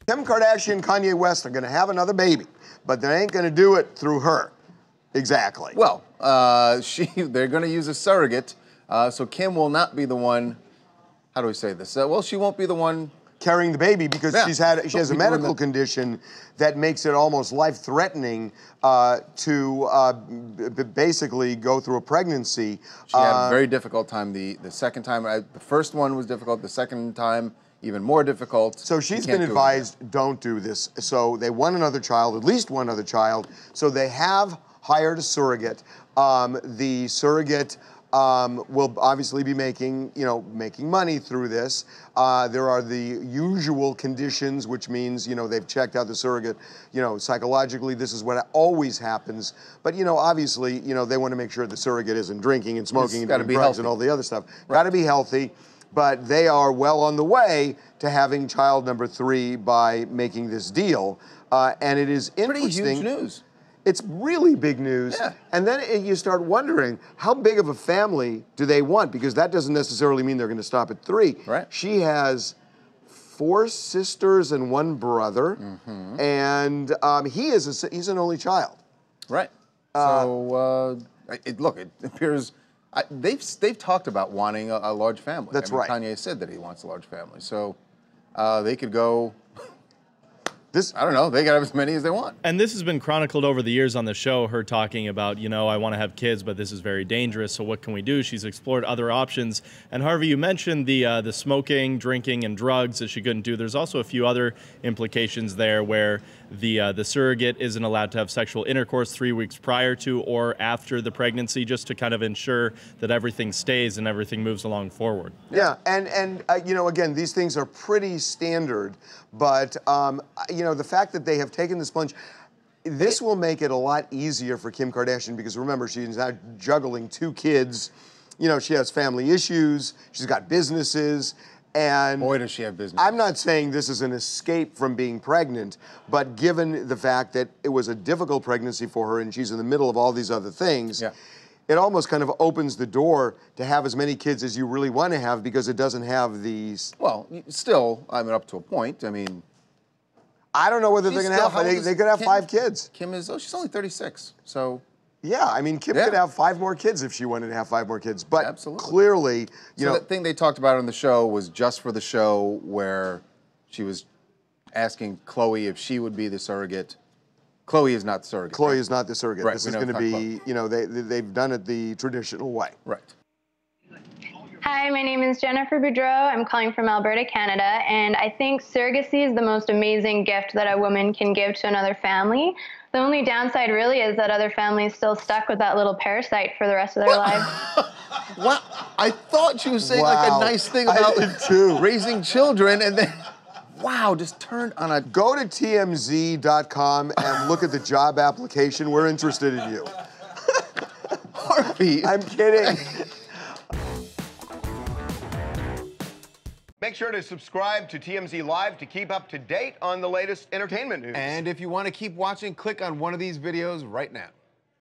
Kim Kardashian and Kanye West are going to have another baby, but they ain't going to do it through her. Exactly. Well, they're going to use a surrogate, so Kim will not be the one. How do we say this? Well, she won't be the one carrying the baby because she has a medical condition that makes it almost life-threatening to basically go through a pregnancy. She had a very difficult time the second time. The first one was difficult. The second time, even more difficult. So she's been advised, don't do this. So they want another child, at least one other child. So they have hired a surrogate. The surrogate will obviously be making money through this. There are the usual conditions, which means, they've checked out the surrogate, psychologically, this is what always happens. But, obviously, they want to make sure the surrogate isn't drinking and smoking and doing drugs and all the other stuff. Right. Got to be healthy, but they are well on the way to having child number 3 by making this deal. And it is interesting. Pretty huge news. It's really big news. Yeah. And then you start wondering, how big of a family do they want? Because that doesn't necessarily mean they're going to stop at 3. Right. She has 4 sisters and 1 brother, and he's an only child. Right. So look, it appears they've talked about wanting a large family. That's right. Kanye said that he wants a large family, so they could go. I don't know, they can have as many as they want. And this has been chronicled over the years on the show, her talking about, I want to have kids, but this is very dangerous, so what can we do? She's explored other options. And Harvey, you mentioned the smoking, drinking, and drugs that she couldn't do. There's also a few other implications there where the surrogate isn't allowed to have sexual intercourse 3 weeks prior to or after the pregnancy, just to kind of ensure that everything stays and everything moves along forward. Yeah, and again, these things are pretty standard, but the fact that they have taken this plunge, this will make it a lot easier for Kim Kardashian because remember, she's now juggling 2 kids. She has family issues, she's got businesses, and boy, does she have business. I'm not saying this is an escape from being pregnant, but given the fact that it was a difficult pregnancy for her and she's in the middle of all these other things, it almost kind of opens the door to have as many kids as you really want to have because it doesn't have these. Well, still, up to a point. I don't know whether they're going to have, they could have 5 kids. Kim is, she's only 36, so. Yeah, Kim could have 5 more kids if she wanted to have 5 more kids. But absolutely. Clearly, So the thing they talked about on the show was just for the show where she was asking Khloe if she would be the surrogate. Khloe is not the surrogate. Khloe is not the surrogate. Right, this is going to be, they've done it the traditional way. Right. Hi, my name is Jennifer Boudreau. I'm calling from Alberta, Canada, and I think surrogacy is the most amazing gift that a woman can give to another family. The only downside really is that other families still stuck with that little parasite for the rest of their lives. What? I thought she was saying like a nice thing about raising children, and then, wow, just turned on a... Go to TMZ.com and look at the job application. We're interested in you. Harvey. I'm kidding. Make sure to subscribe to TMZ Live to keep up to date on the latest entertainment news. And if you want to keep watching, click on one of these videos right now.